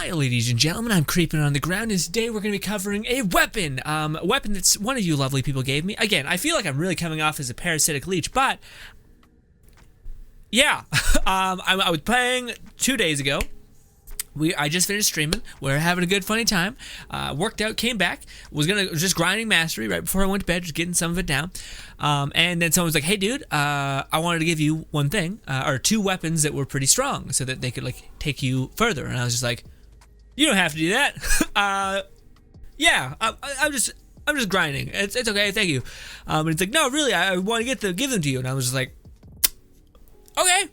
Hi, ladies and gentlemen, I'm creeping on the ground, and today we're going to be covering a weapon. A weapon that's one of you lovely people gave me. Again, I feel like I'm really coming off as a parasitic leech, but yeah, I was playing 2 days ago. I just finished streaming. We're having a good, funny time. Worked out, came back. Was just grinding mastery right before I went to bed, just getting some of it down. And then someone was like, "Hey, dude, I wanted to give you one thing, or two weapons that were pretty strong, so that they could like take you further." And I was just like, "You don't have to do that." Yeah, I'm just grinding. It's okay, thank you. And it's like, "No, really, I want to give them to you." And I was just like, "Okay.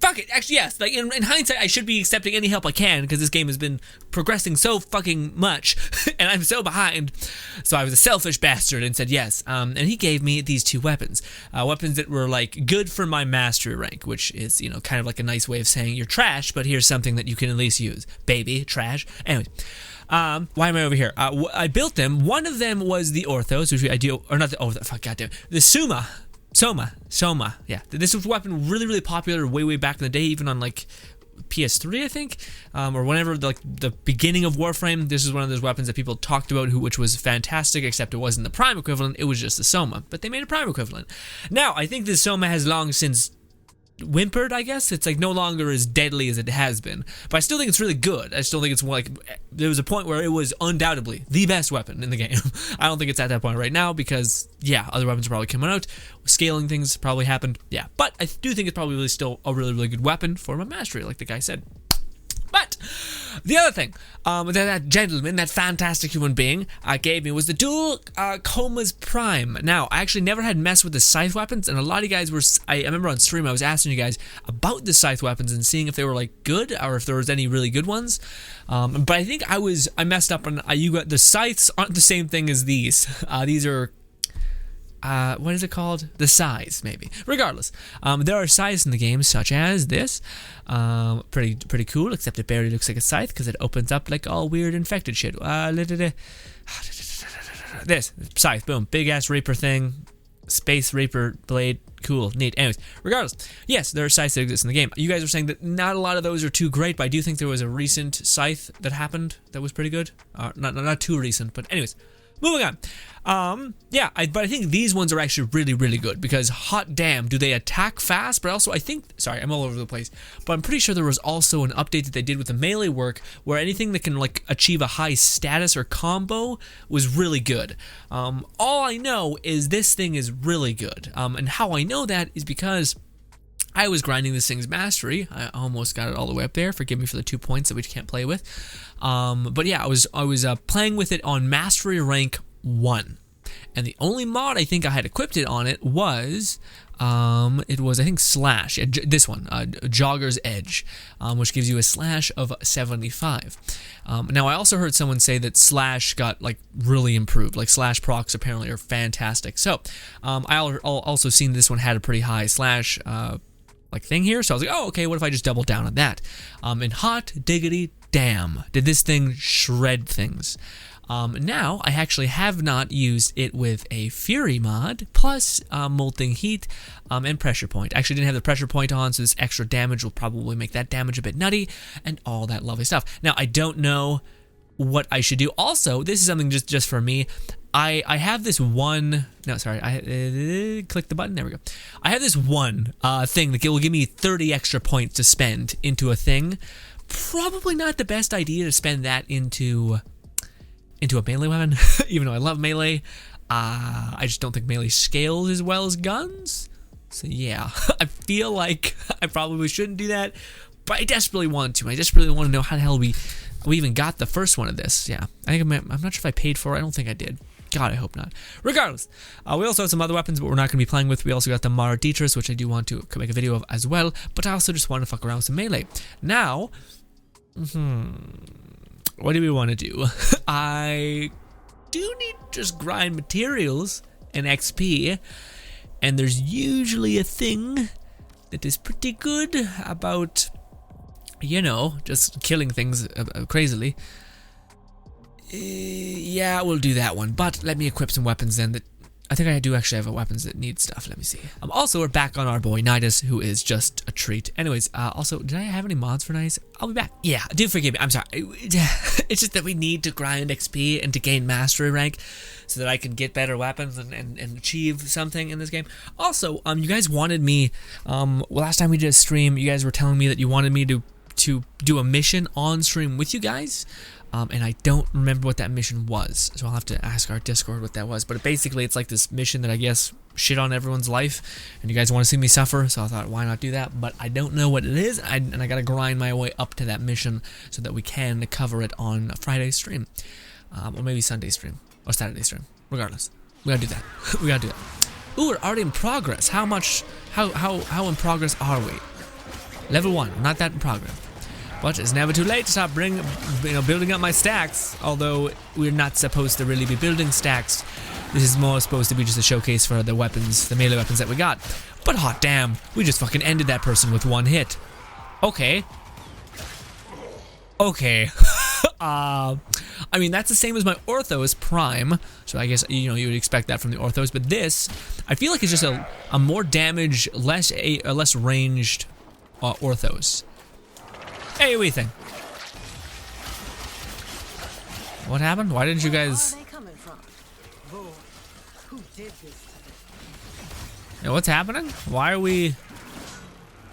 Fuck it." Actually, yes. Like in hindsight, I should be accepting any help I can because this game has been progressing so fucking much, and I'm so behind. So I was a selfish bastard and said yes. And he gave me these two weapons, weapons that were like good for my mastery rank, which is kind of like a nice way of saying you're trash, but here's something that you can at least use, baby, trash. Anyway. Why am I over here? I built them. One of them was the Orthos, which I do, or not the fuck, goddamn, the Soma, yeah. This was a weapon really, really popular way back in the day, even on like PS3, I think, or whenever the beginning of WarFrame. This is one of those weapons that people talked about, which was fantastic, except it wasn't the Prime equivalent. It was just the Soma, but they made a Prime equivalent. Now, I think the Soma has long since whimpered, I guess. It's like no longer as deadly as it has been, but I still think it's really good. I still think it's like, there was a point where it was undoubtedly the best weapon in the game. I don't think it's at that point right now because, yeah, other weapons are probably coming out, scaling things probably happened, yeah, but I do think it's probably still a really, really good weapon for my mastery, like the guy said. But the other thing that gentleman, that fantastic human being, gave me was the dual Coma's Prime. Now, I actually never had messed with the scythe weapons, and a lot of you guys were, I remember on stream I was asking you guys about the scythe weapons and seeing if they were like good or if there was any really good ones. But I think I messed up on, the scythes aren't the same thing as these. These are, what is it called? The size, maybe. Regardless, there are scythes in the game, such as this. Pretty cool, except it barely looks like a scythe because it opens up like all weird infected shit. This scythe, boom, big ass Reaper thing, Space Reaper blade, cool, neat. Anyways, regardless, yes, there are scythes that exist in the game. You guys are saying that not a lot of those are too great, but I do think there was a recent scythe that happened that was pretty good. Not too recent, but anyways. Moving on. But I think these ones are actually really, really good because hot damn, do they attack fast? But also, I think, sorry, I'm all over the place, but I'm pretty sure there was also an update that they did with the melee work where anything that can like achieve a high status or combo was really good. All I know is this thing is really good. And how I know that is because I was grinding this thing's mastery. I almost got it all the way up there. Forgive me for the 2 points that we can't play with. But yeah, I was playing with it on mastery rank 1. And the only mod I think I had equipped it on it was, I think Slash. This one, Jogger's Edge, which gives you a slash of 75. Now, I also heard someone say that Slash got like really improved. Like Slash procs apparently are fantastic. So, I also seen this one had a pretty high slash, like thing here, so I was like, oh, okay, what if I just double down on that? And hot diggity damn, did this thing shred things. Now, I actually have not used it with a Fury mod, plus Molting Heat and Pressure Point. I actually didn't have the Pressure Point on, so this extra damage will probably make that damage a bit nutty, and all that lovely stuff. Now, I don't know what I should do. Also, this is something just for me. I have this one, no, sorry, I click the button, there we go. I have this one thing that will give me 30 extra points to spend into a thing. Probably not the best idea to spend that into a melee weapon, even though I love melee. I just don't think melee scales as well as guns. So yeah, I feel like I probably shouldn't do that, but I desperately want to. I desperately want to know how the hell we even got the first one of this. Yeah, I think I'm not sure if I paid for it. I don't think I did. God, I hope not. Regardless, we also have some other weapons, but we're not going to be playing with. We also got the Mara Dietrich, which I do want to make a video of as well, but I also just want to fuck around with some melee. Now, what do we want to do? I do need to just grind materials and XP, and there's usually a thing that is pretty good about, just killing things crazily. Yeah, we'll do that one, but let me equip some weapons then that I think I do actually have weapons that need stuff. Let me see. Also, we're back on our boy Nidus, who is just a treat. Anyways, also, did I have any mods for Nidus? I'll be back. Yeah, do forgive me. I'm sorry. It's just that we need to grind XP and to gain mastery rank so that I can get better weapons and achieve something in this game. Also, you guys wanted me, last time we did a stream, you guys were telling me that you wanted me to do a mission on stream with you guys. And I don't remember what that mission was, so I'll have to ask our Discord what that was. But basically, it's like this mission that I guess shit on everyone's life, and you guys want to see me suffer, so I thought, why not do that? But I don't know what it is, and I gotta grind my way up to that mission so that we can cover it on Friday's stream, or maybe Sunday stream, or Saturday stream. Regardless, we gotta do that. We gotta do that. Ooh, we're already in progress. How in progress are we? Level 1, we're not that in progress. But it's never too late to start building up my stacks. Although we're not supposed to really be building stacks. This is more supposed to be just a showcase for the weapons, the melee weapons that we got. But hot damn, we just fucking ended that person with one hit. Okay. Okay. I mean, that's the same as my Orthos Prime. So I guess, you would expect that from the Orthos. But this, I feel like it's just a more damage, less ranged Orthos. Hey, what do you think? What happened? Why didn't you guys... Yeah, what's happening? Why are we...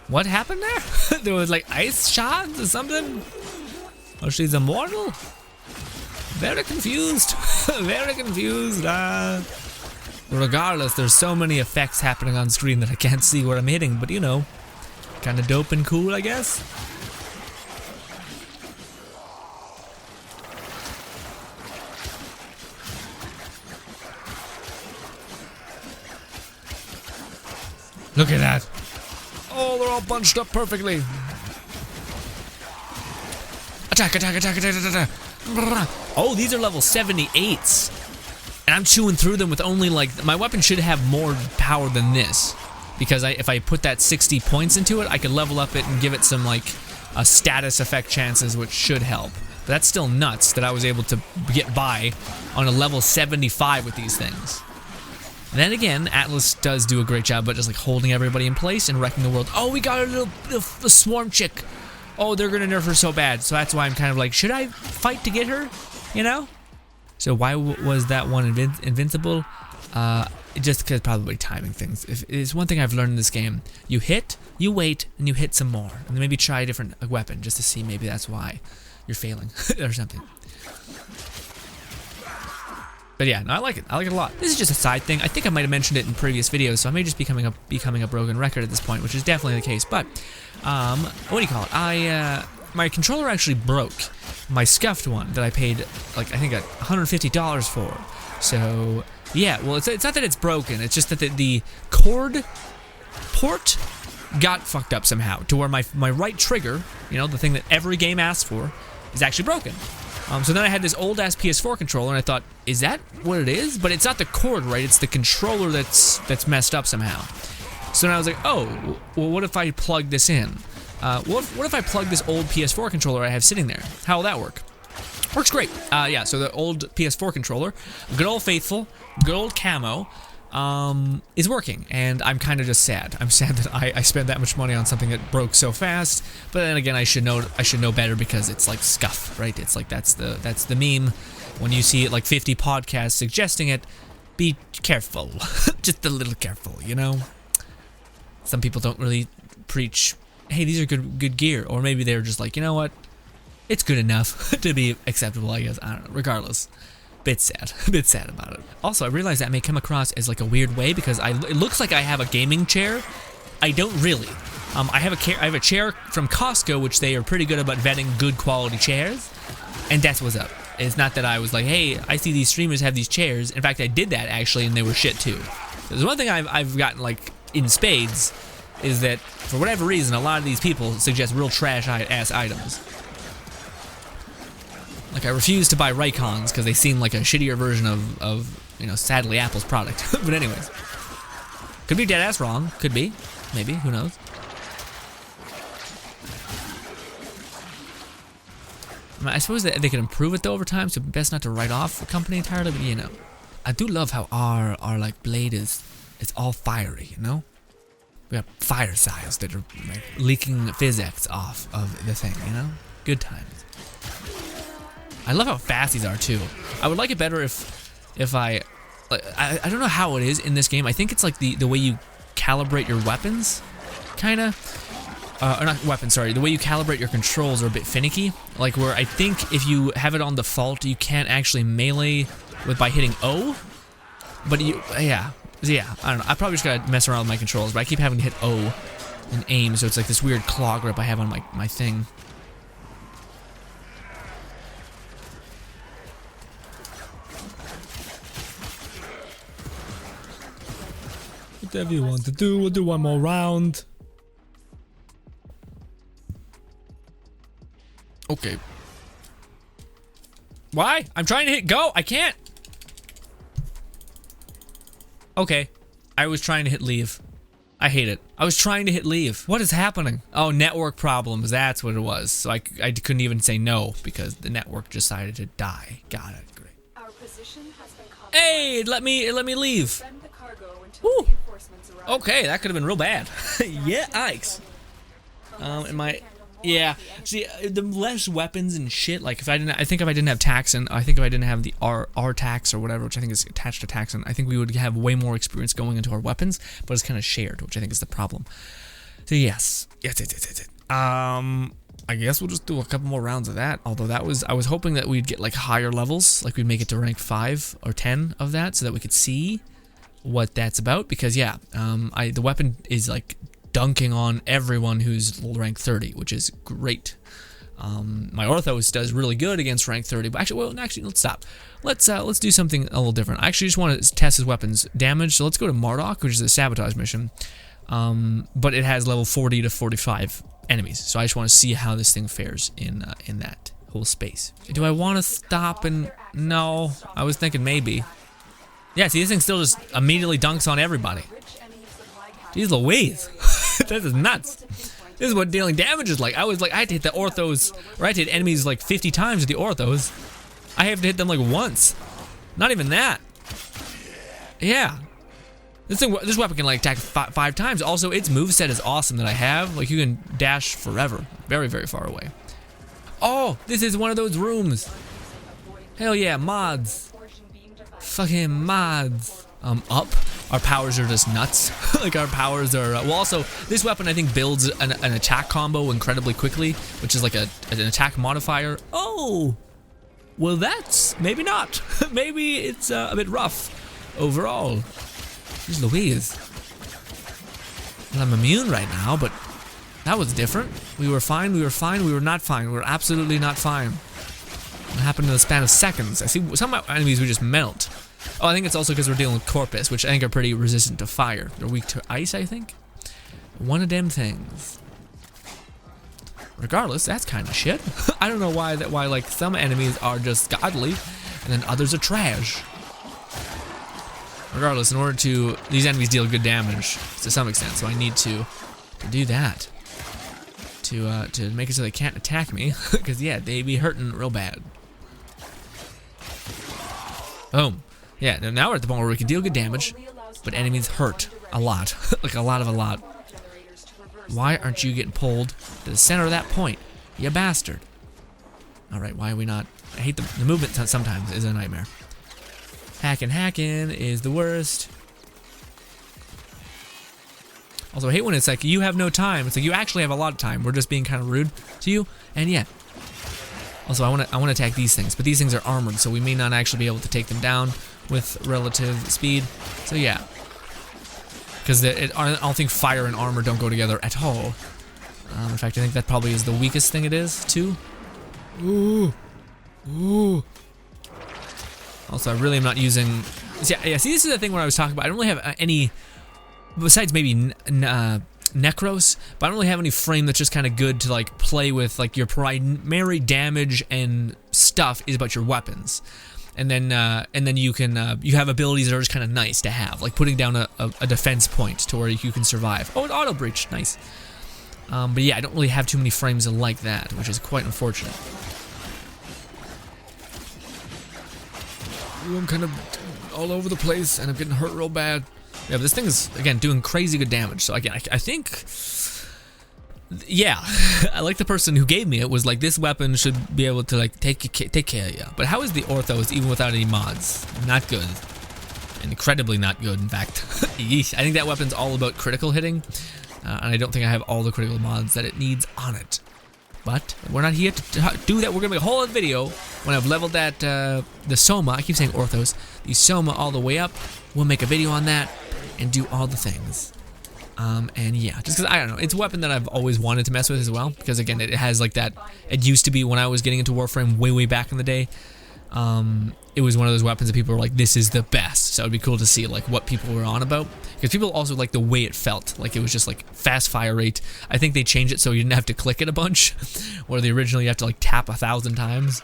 What happened there? There was like ice shards or something? Oh, she's immortal? Very confused. Very confused. Regardless, there's so many effects happening on screen that I can't see where I'm hitting, but kind of dope and cool, I guess. Look at that. Oh, they're all bunched up perfectly. Attack, attack, attack, attack, attack, attack. Oh, these are level 78s. And I'm chewing through them with only my weapon should have more power than this. Because if I put that 60 points into it, I could level up it and give it some a status effect chances, which should help. But that's still nuts that I was able to get by on a level 75 with these things. And then again, Atlas does do a great job, but just holding everybody in place and wrecking the world. Oh, we got a little swarm chick. Oh, they're gonna nerf her so bad. So that's why I'm kind of like, should I fight to get her? So why was that one invincible? Just because probably timing things. If it's one thing I've learned in this game, you hit, you wait, and you hit some more, and then maybe try a different weapon just to see maybe that's why you're failing or something. But yeah, no, I like it. I like it a lot. This is just a side thing. I think I might have mentioned it in previous videos, so I may just be becoming a broken record at this point, which is definitely the case. But what do you call it? My controller actually broke. My scuffed one that I paid I think $150 for. So yeah, well, it's not that it's broken. It's just that the cord port got fucked up somehow to where my right trigger, the thing that every game asks for, is actually broken. So then I had this old-ass PS4 controller, and I thought, is that what it is? But it's not the cord, right? It's the controller that's messed up somehow. So then I was like, oh, well, what if I plug this in? What if I plug this old PS4 controller I have sitting there? How will that work? Works great. Yeah, so the old PS4 controller, good old faithful, good old camo, is working, and I'm kind of just sad. I'm sad that I spent that much money on something that broke so fast. But then again, I should know better because it's like scuff, right? It's like that's the meme. When you see it 50 podcasts suggesting it, be careful, just a little careful, Some people don't really preach, hey, these are good gear, or maybe they're just like, you know what, it's good enough to be acceptable, I guess. I don't know. Regardless. Bit sad about it. Also, I realize that may come across as a weird way because it looks like I have a gaming chair. I don't really. I have a chair from Costco, which they are pretty good about vetting good quality chairs, and that's what's up. It's not that I was like, hey, I see these streamers have these chairs. In fact, I did that actually, and they were shit too. There's one thing I've gotten in spades is that for whatever reason, a lot of these people suggest real trash ass items. I refuse to buy Raycons because they seem like a shittier version of sadly, Apple's product. But anyways. Could be dead ass wrong. Could be. Maybe. Who knows? I suppose that they could improve it though over time, so best not to write off the company entirely, but I do love how our like blade is, it's all fiery, you know? We got fire siles that are like leaking physics off of the thing, you know? Good times. I love how fast these are too. I would like it better if I don't know how it is in this game. I think it's like the way you calibrate your weapons, kinda. Or not weapons, sorry. The way you calibrate your controls are a bit finicky. Like where I think if you have it on default, you can't actually melee by hitting O. But yeah, I don't know. I probably just gotta mess around with my controls, but I keep having to hit O and aim, so it's like this weird claw grip I have on my thing. Whatever you want to do, we'll do one more round. Okay. Why? I'm trying to hit go. I can't. Okay. I was trying to hit leave. I hate it. I was trying to hit leave. What is happening? Oh, network problems. That's what it was. So I couldn't even say no because the network decided to die. Got it. Great. Our position has been hey, let me leave. Send the cargo until Woo. reinforcements arrive. Okay, that could have been real bad. Yeah, Ike's. Yeah. See, the less weapons and shit. Like if I didn't have Taxon, I think if I didn't have the R tax or whatever, which I think is attached to Taxon, I think we would have way more experience going into our weapons. But it's kind of shared, which I think is the problem. So yes. I guess we'll just do a couple more rounds of that. Although I was hoping that we'd get like higher levels, like we'd make it to rank 5 or 10 of that, so that we could see what that's about. Because yeah, the weapon is like dunking on everyone who's rank 30, which is great. My Orthos does really good against rank 30, but actually, let's stop. Let's do something a little different. I actually just want to test his weapons damage, so let's go to Marduk, which is a sabotage mission. But it has level 40 to 45 enemies, so I just want to see how this thing fares in that whole space. Do I want to stop and... No, I was thinking maybe. Yeah, see, this thing still just immediately dunks on everybody. Jeez Louise. This is nuts. This is what dealing damage is like. I had to hit the Orthos, or I had to hit enemies like 50 times with the Orthos. I have to hit them like once. Not even that. Yeah. This weapon can like attack 5 times. Also, its moveset is awesome that I have. Like you can dash forever. Very, very far away. Oh, this is one of those rooms. Hell yeah, mods. Fucking mods. Up. Our powers are just nuts. Like our powers are, well also, this weapon I think builds an attack combo incredibly quickly, which is like an attack modifier. Oh, well that's, maybe not. Maybe it's a bit rough overall. Jeez Louise. Well, I'm immune right now, but that was different. We were fine, we were not fine. We were absolutely not fine. What happened in the span of seconds? I see some enemies we just melt. Oh, I think it's also because we're dealing with Corpus, which I think are pretty resistant to fire. They're weak to ice, I think. One of them things. Regardless, that's kind of shit. I don't know why like some enemies are just godly, and then others are trash. Regardless, in order to, these enemies deal good damage to some extent, so I need to do that to make it so they can't attack me, because yeah, they be hurting real bad. Boom. Yeah, now we're at the point where we can deal good damage, but enemies hurt a lot. Like a lot. Why aren't you getting pulled to the center of that point, you bastard? Alright, why are we not? I hate the movement sometimes is a nightmare. Hacking is the worst. Also, I hate when it's like, you have no time. It's like, you actually have a lot of time. We're just being kind of rude to you, and yeah. Also, I want to attack these things, but these things are armored, so we may not actually be able to take them down with relative speed. So yeah, because I don't think fire and armor don't go together at all. In fact, I think that probably is the weakest thing it is too. Ooh. Also, I really am not using. Yeah. See, this is the thing where I was talking about. I don't really have any, besides maybe Necros, but I don't really have any frame that's just kind of good to like play with. Like your primary damage and stuff is about your weapons, and then you can you have abilities that are just kind of nice to have, like putting down a defense point to where you can survive. Oh, an auto breach, nice. But yeah, I don't really have too many frames like that, which is quite unfortunate. Ooh, I'm kind of. all over the place, and I'm getting hurt real bad. Yeah, but this thing is, again, doing crazy good damage. So again, I think, yeah, I like the person who gave me it was like, this weapon should be able to like take care of you. But how is the Orthos even without any mods? Not good. Incredibly not good, in fact. Yeesh. I think that weapon's all about critical hitting, and I don't think I have all the critical mods that it needs on it. But we're not here to do that. We're gonna make a whole other video when I've leveled that the Soma. I keep saying Orthos. The Soma all the way up. We'll make a video on that and do all the things. And yeah, just because I don't know, it's a weapon that I've always wanted to mess with as well. Because again, it has like that. It used to be when I was getting into Warframe way back in the day. It was one of those weapons that people were like, this is the best. So it'd be cool to see like what people were on about, because people also like the way it felt. Like it was just like fast fire rate. I think they changed it so you didn't have to click it a bunch, where they originally you have to like tap 1,000 times.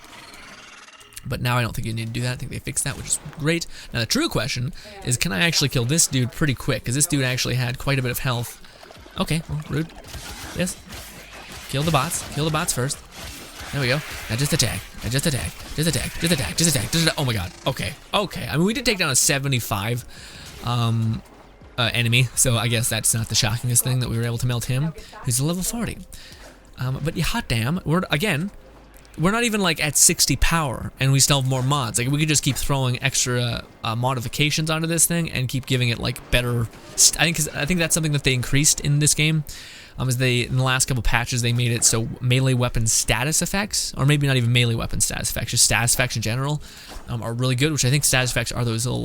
But now I don't think you need to do that. I think they fixed that, which is great. Now the true question is, can I actually kill this dude pretty quick? Because this dude actually had quite a bit of health. Okay, well, rude. Yes. Kill the bots. Kill the bots first. There we go. Now just attack. Now just attack. Just attack. Just attack. Just attack. Just attack. Oh my god. Okay. Okay. I mean, we did take down a 75 enemy, so I guess that's not the shockingest thing that we were able to melt him. He's a level 40. But yeah, hot damn. We're not even like at 60 power, and we still have more mods. Like we could just keep throwing extra modifications onto this thing and keep giving it like better. I think that's something that they increased in this game. Is in the last couple patches they made it so melee weapon status effects, or maybe not even melee weapon status effects, just status effects in general, are really good. Which I think status effects are those little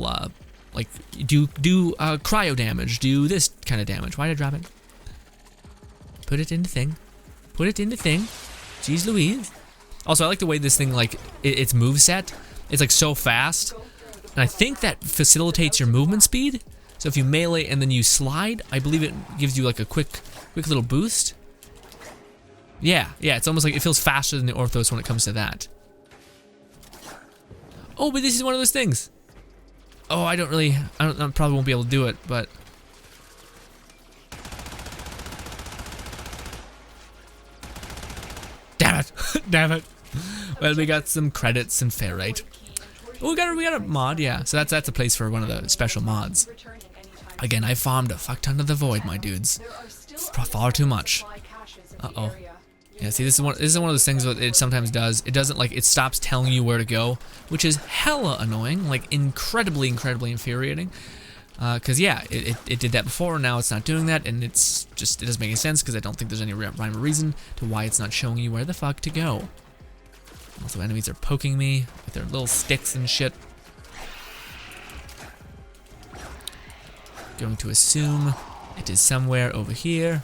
like do cryo damage, do this kind of damage. Why did I drop it? Put it in the thing. Put it in the thing. Jeez Louise. Also, I like the way this thing, like, its moveset, it's like so fast, and I think that facilitates your movement speed. So if you melee and then you slide, I believe it gives you like a quick little boost. Yeah, it's almost like it feels faster than the Orthos when it comes to that. Oh, but this is one of those things. Oh, I probably won't be able to do it, but. Damn it, damn it. Well, we got some credits and ferrite. Oh, we got a mod, yeah. So that's a place for one of the special mods. Again, I farmed a fuck ton of the void, my dudes. Far too much. Uh-oh. Yeah, see, this is one of those things that it sometimes does. It doesn't, like, it stops telling you where to go, which is hella annoying, like incredibly infuriating. Cause yeah, it did that before, and now it's not doing that, and it doesn't make any sense, because I don't think there's any rhyme or reason to why it's not showing you where the fuck to go. Also, enemies are poking me with their little sticks and shit. Going to assume it is somewhere over here.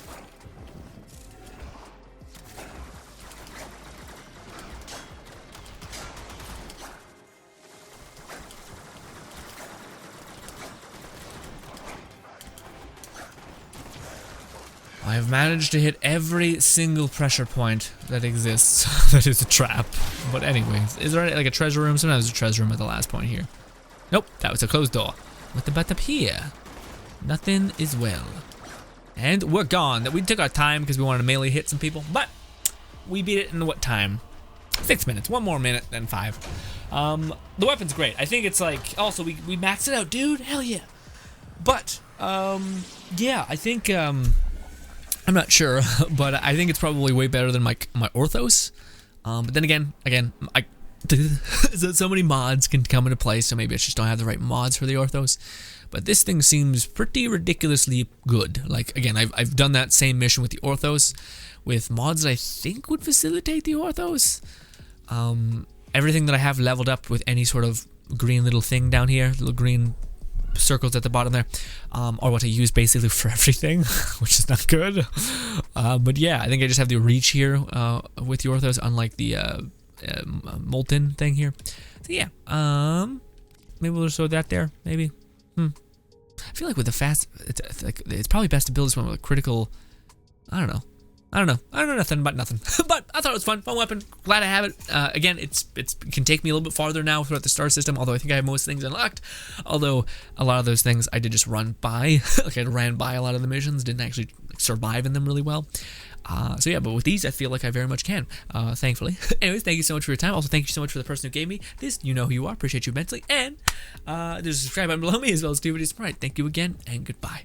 I have managed to hit every single pressure point that exists. That is a trap. But anyways, is there like a treasure room? Sometimes there's a treasure room at the last point here. Nope, that was a closed door. What about up here? Nothing is well. And we're gone. We took our time because we wanted to melee hit some people, but we beat it in what time? 6 minutes. One more minute than 5. The weapon's great. I think it's like, also we maxed it out, dude. Hell yeah. But yeah, I think I'm not sure, but I think it's probably way better than my Orthos. But then again, so many mods can come into play, so maybe I just don't have the right mods for the Orthos. But this thing seems pretty ridiculously good. Like, again, I've done that same mission with the Orthos with mods that I think would facilitate the Orthos. Everything that I have leveled up with any sort of green little thing down here, little green circles at the bottom there, or what I use basically for everything, which is not good. But yeah, I think I just have the reach here with the Orthos, unlike the molten thing here. So yeah, maybe we'll just throw that there, maybe. I feel like with the fast, it's probably best to build this one with a critical. I don't know nothing but nothing. But I thought it was fun weapon. Glad I have it. Again, it can take me a little bit farther now throughout the star system, although I think I have most things unlocked. Although a lot of those things I did just run by. Like I ran by a lot of the missions, didn't actually survive in them really well. So yeah, but with these, I feel like I very much can, thankfully. Anyways, thank you so much for your time. Also, thank you so much for the person who gave me this. You know who you are. Appreciate you immensely. And there's a subscribe button below me as well as do videos. Right. Thank you again, and goodbye.